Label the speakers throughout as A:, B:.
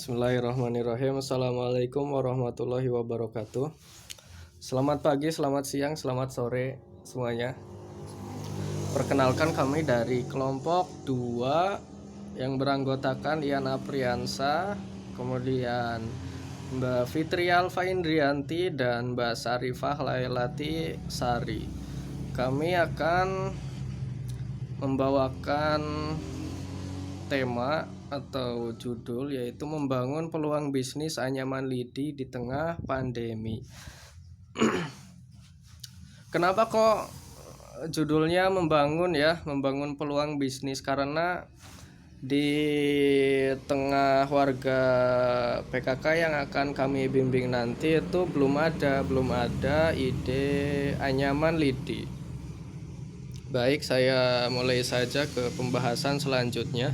A: Bismillahirrahmanirrahim. Assalamualaikum warahmatullahi wabarakatuh. Selamat pagi, selamat siang, selamat sore semuanya. Perkenalkan, kami dari kelompok 2 yang beranggotakan Ian Apriansa, kemudian Mbak Fitri Alfa Indrianti dan Mbak Sarifah Lailati Sari. Kami akan membawakan tema atau judul yaitu membangun peluang bisnis anyaman lidi di tengah pandemi. Kenapa kok judulnya membangun peluang bisnis? Karena di tengah warga PKK yang akan kami bimbing nanti itu belum ada ide anyaman lidi. Baik, saya mulai saja ke pembahasan selanjutnya.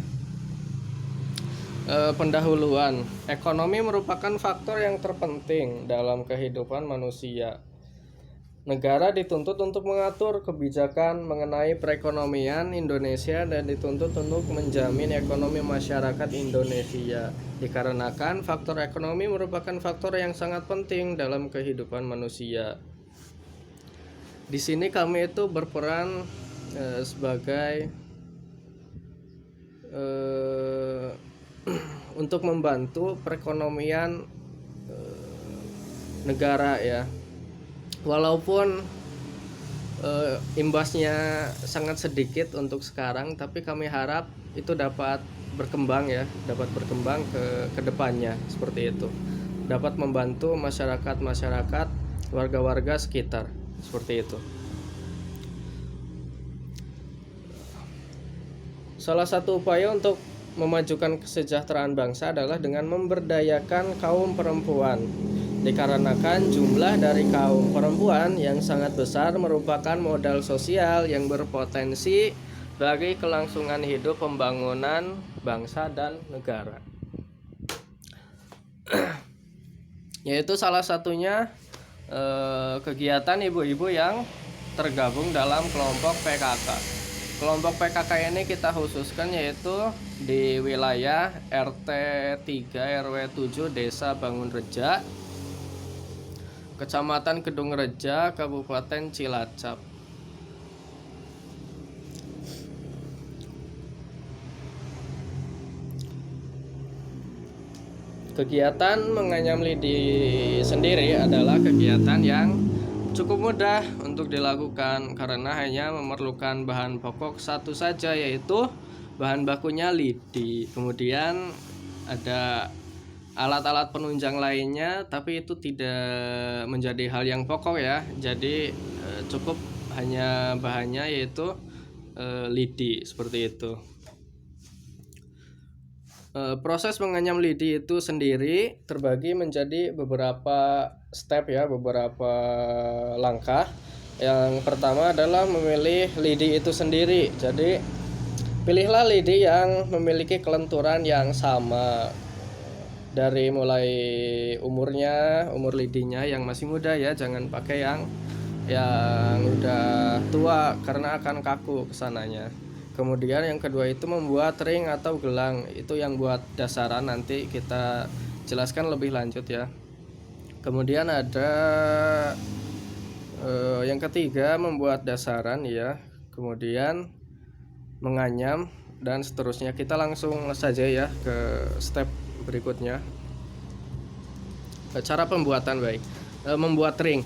A: Pendahuluan. Ekonomi merupakan faktor yang terpenting dalam kehidupan manusia. Negara dituntut untuk mengatur kebijakan mengenai perekonomian Indonesia dan dituntut untuk menjamin ekonomi masyarakat Indonesia. Dikarenakan faktor ekonomi merupakan faktor yang sangat penting dalam kehidupan manusia. Di sini kami itu berperan sebagai untuk membantu perekonomian negara ya. Walaupun imbasnya sangat sedikit untuk sekarang, tapi kami harap itu dapat berkembang ke depannya seperti itu. Dapat membantu masyarakat warga-warga sekitar seperti itu. Salah satu upaya untuk memajukan kesejahteraan bangsa adalah dengan memberdayakan kaum perempuan. Dikarenakan jumlah dari kaum perempuan yang sangat besar merupakan modal sosial yang berpotensi bagi kelangsungan hidup pembangunan bangsa dan negara. Yaitu salah satunya kegiatan ibu-ibu yang tergabung dalam kelompok PKK. Kelompok PKK ini kita khususkan yaitu di wilayah RT 3 RW 7 Desa Bangunreja, Kecamatan Kedungreja, Kabupaten Cilacap. Kegiatan menganyam lidi sendiri adalah kegiatan yang cukup mudah untuk dilakukan karena hanya memerlukan bahan pokok satu saja, yaitu bahan bakunya lidi. Kemudian ada alat-alat penunjang lainnya, tapi itu tidak menjadi hal yang pokok ya. Jadi cukup hanya bahannya yaitu lidi seperti itu. Proses menganyam lidi itu sendiri terbagi menjadi beberapa step ya, beberapa langkah. Yang pertama adalah memilih lidi itu sendiri. Jadi pilihlah lidi yang memiliki kelenturan yang sama. Dari mulai umur lidinya yang masih muda ya, jangan pakai yang udah tua karena akan kaku kesananya. Kemudian yang kedua itu membuat ring atau gelang, itu yang buat dasaran, nanti kita jelaskan lebih lanjut ya. Kemudian ada yang ketiga membuat dasaran ya, kemudian menganyam dan seterusnya. Kita langsung saja ya ke step berikutnya. Cara pembuatan membuat ring.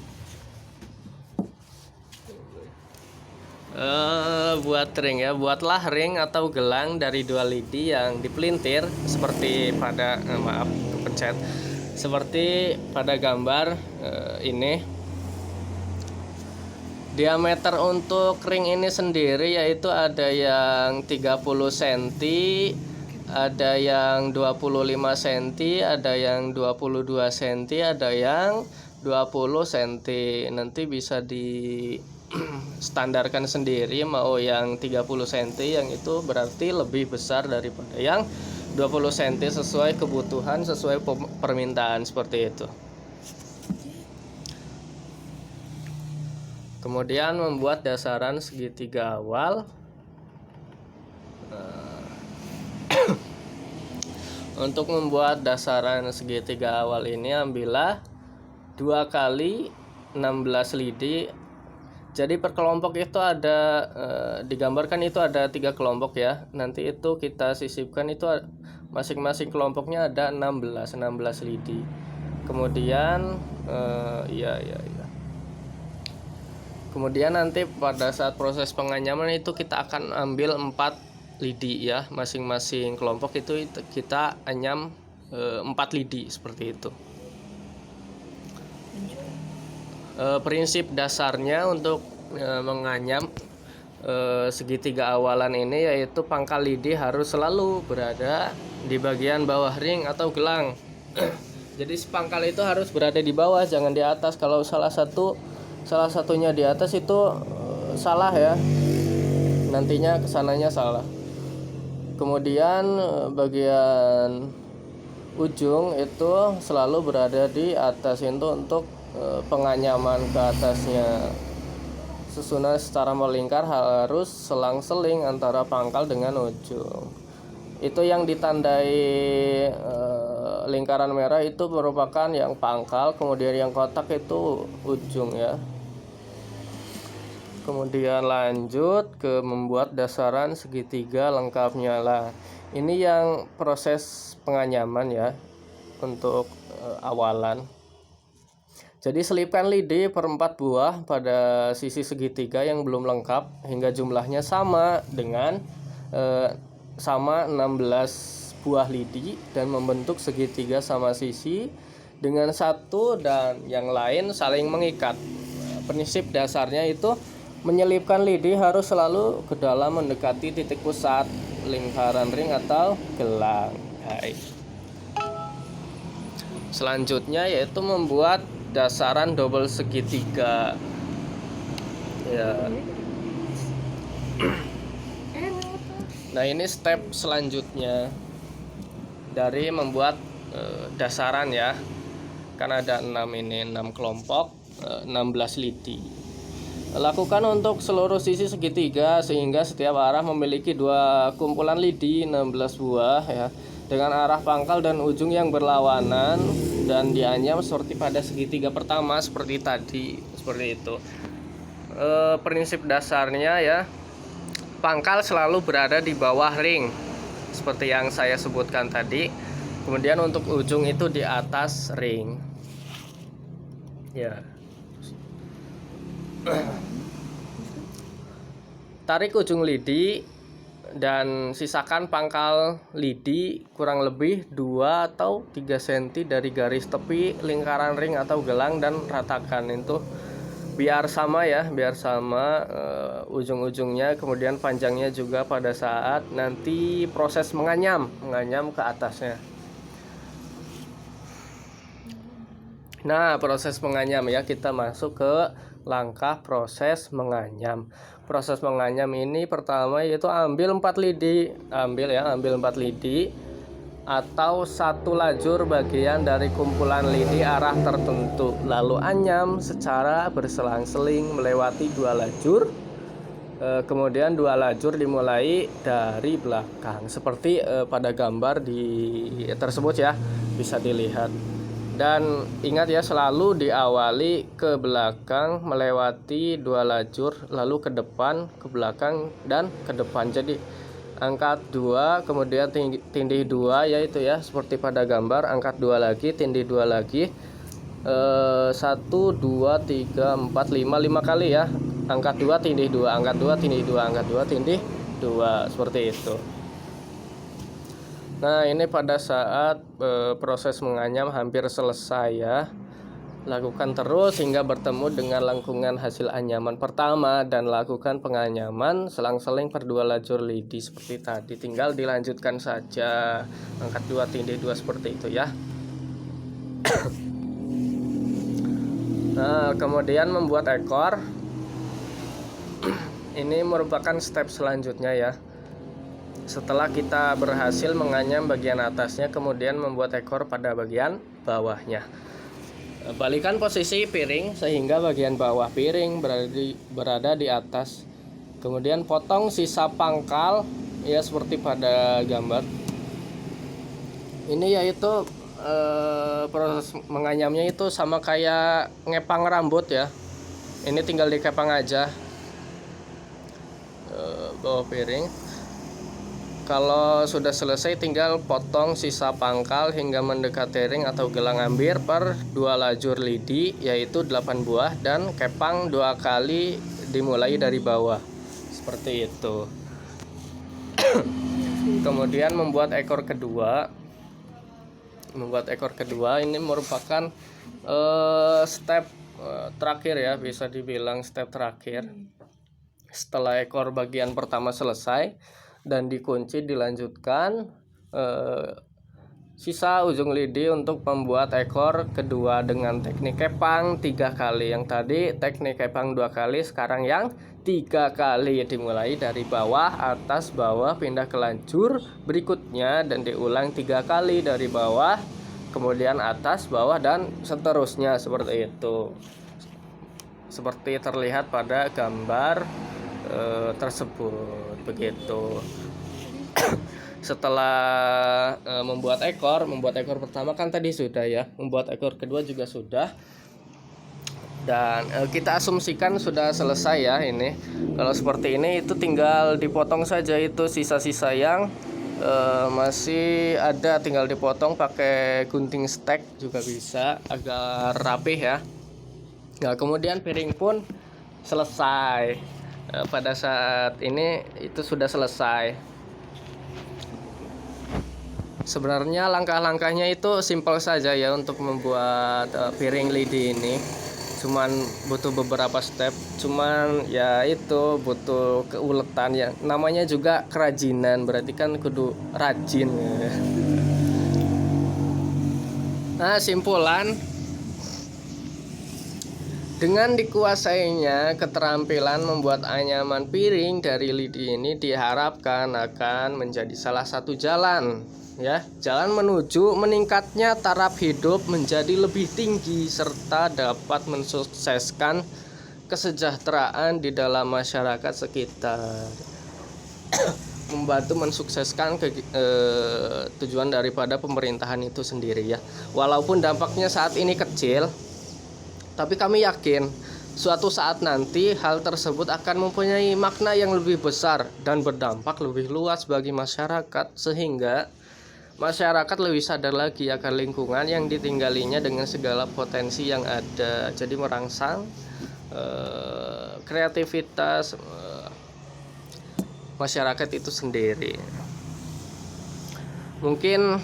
A: Buat ring ya, buatlah ring atau gelang dari 2 lidi yang dipelintir seperti pada seperti pada gambar ini. Diameter untuk ring ini sendiri yaitu ada yang 30 cm, ada yang 25 cm, ada yang 22 cm, ada yang 20 cm. Nanti bisa di standarkan sendiri, mau yang 30 cm yang itu berarti lebih besar daripada yang 20 cm sesuai kebutuhan, sesuai permintaan seperti itu. Kemudian membuat dasaran segitiga awal. Untuk membuat dasaran segitiga awal ini ambillah 2 kali 16 lidi. Jadi per kelompok itu ada digambarkan itu ada 3 kelompok ya. Nanti itu kita sisipkan itu masing-masing kelompoknya ada 16 lidi. Kemudian iya. Kemudian nanti pada saat proses penganyaman itu kita akan ambil 4 lidi ya. Masing-masing kelompok itu kita anyam 4 lidi seperti itu. Prinsip dasarnya untuk menganyam segitiga awalan ini yaitu pangkal lidi harus selalu berada di bagian bawah ring atau gelang. Jadi pangkal itu harus berada di bawah, jangan di atas. Kalau salah satunya di atas itu salah ya, nantinya kesananya salah. Kemudian bagian ujung itu selalu berada di atas itu untuk penganyaman ke atasnya. Susunan secara melingkar harus selang-seling antara pangkal dengan ujung. Itu yang ditandai lingkaran merah itu merupakan yang pangkal, kemudian yang kotak itu ujung ya. Kemudian lanjut ke membuat dasaran segitiga lengkapnya lah. Ini yang proses penganyaman ya untuk awalan. Jadi selipkan lidi per 4 buah pada sisi segitiga yang belum lengkap hingga jumlahnya sama dengan sama 16 buah lidi dan membentuk segitiga sama sisi dengan satu dan yang lain saling mengikat. Prinsip dasarnya itu menyelipkan lidi harus selalu ke dalam mendekati titik pusat lingkaran ring atau gelang. Hai. Selanjutnya yaitu membuat dasaran double segitiga ya. Nah ini step selanjutnya dari membuat dasaran ya, kan ada 6 kelompok 16 lidi. Lakukan untuk seluruh sisi segitiga sehingga setiap arah memiliki 2 kumpulan lidi 16 buah ya, dengan arah pangkal dan ujung yang berlawanan dan dianyam seperti pada segitiga pertama seperti tadi, seperti itu. Prinsip dasarnya ya, pangkal selalu berada di bawah ring seperti yang saya sebutkan tadi. Kemudian untuk ujung itu di atas ring ya. Tarik ujung lidi dan sisakan pangkal lidi kurang lebih 2 atau 3 cm dari garis tepi lingkaran ring atau gelang dan ratakan itu biar sama ya, biar sama ujung-ujungnya. Kemudian panjangnya juga pada saat nanti proses menganyam ke atasnya. Nah, proses menganyam ya, kita masuk ke langkah proses menganyam. Proses menganyam ini pertama yaitu ambil 4 lidi, ambil 4 lidi atau 1 lajur bagian dari kumpulan lidi arah tertentu, lalu anyam secara berselang-seling melewati 2 lajur. Kemudian 2 lajur dimulai dari belakang seperti pada gambar di tersebut ya, bisa dilihat. Dan ingat ya, selalu diawali ke belakang melewati 2 lajur, lalu ke depan, ke belakang dan ke depan. Jadi angkat 2, kemudian tindih 2 yaitu ya, seperti pada gambar, angkat 2 lagi, tindih 2 lagi. 1 2 3 4 5 kali ya. Angkat 2 tindih 2, angkat 2 tindih 2, angkat 2 tindih 2, seperti itu. Nah, ini pada saat proses menganyam hampir selesai ya. Lakukan terus hingga bertemu dengan lengkungan hasil anyaman pertama dan lakukan penganyaman selang-seling per 2 lajur lidi seperti tadi. Tinggal dilanjutkan saja. Angkat 2 tindih 2 seperti itu ya. Nah, kemudian membuat ekor. Ini merupakan step selanjutnya ya. Setelah kita berhasil menganyam bagian atasnya, kemudian membuat ekor pada bagian bawahnya. Balikan posisi piring sehingga bagian bawah piring berada di atas. Kemudian potong sisa pangkal ya, seperti pada gambar. Ini yaitu proses menganyamnya itu sama kayak ngepang rambut ya. Ini tinggal dikepang aja bawah piring. Kalau sudah selesai tinggal potong sisa pangkal hingga mendekati ring atau gelang ambir per 2 lajur lidi, yaitu 8 buah, dan kepang 2 kali dimulai dari bawah. Seperti itu. Kemudian membuat ekor kedua. Membuat ekor kedua ini merupakan step terakhir ya, bisa dibilang step terakhir. Setelah ekor bagian pertama selesai dan dikunci, dilanjutkan sisa ujung lidi untuk membuat ekor kedua dengan teknik kepang 3 kali. Yang tadi teknik kepang 2 kali, sekarang yang 3 kali, dimulai dari bawah, atas, bawah, pindah ke lajur berikutnya dan diulang 3 kali dari bawah, kemudian atas, bawah, dan seterusnya seperti itu, seperti terlihat pada gambar tersebut. Begitu. Setelah membuat ekor pertama kan tadi sudah ya, membuat ekor kedua juga sudah, dan kita asumsikan sudah selesai ya. Ini kalau seperti ini itu tinggal dipotong saja, itu sisa-sisa yang masih ada tinggal dipotong pakai gunting stek juga bisa agar rapih ya. Nah, kemudian piring pun selesai. Pada saat ini itu sudah selesai. Sebenarnya langkah-langkahnya itu simpel saja ya untuk membuat piring lidi ini. Cuman butuh beberapa step, cuman ya itu butuh keuletan ya. Namanya juga kerajinan, berarti kan kudu rajin ya. Nah, simpulan, dengan dikuasainya keterampilan membuat anyaman piring dari lidi ini diharapkan akan menjadi salah satu jalan ya, jalan menuju meningkatnya taraf hidup menjadi lebih tinggi serta dapat mensukseskan kesejahteraan di dalam masyarakat sekitar. Membantu mensukseskan tujuan daripada pemerintahan itu sendiri ya. Walaupun dampaknya saat ini kecil, tapi kami yakin suatu saat nanti hal tersebut akan mempunyai makna yang lebih besar dan berdampak lebih luas bagi masyarakat, sehingga masyarakat lebih sadar lagi akan lingkungan yang ditinggalinya dengan segala potensi yang ada. Jadi merangsang kreativitas masyarakat itu sendiri. Mungkin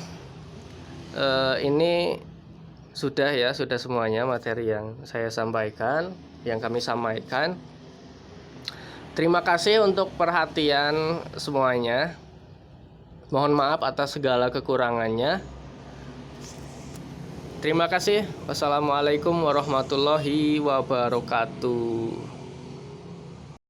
A: ini sudah ya, sudah semuanya materi yang saya sampaikan, yang kami sampaikan. Terima kasih untuk perhatian semuanya. Mohon maaf atas segala kekurangannya. Terima kasih. Wassalamualaikum warahmatullahi wabarakatuh.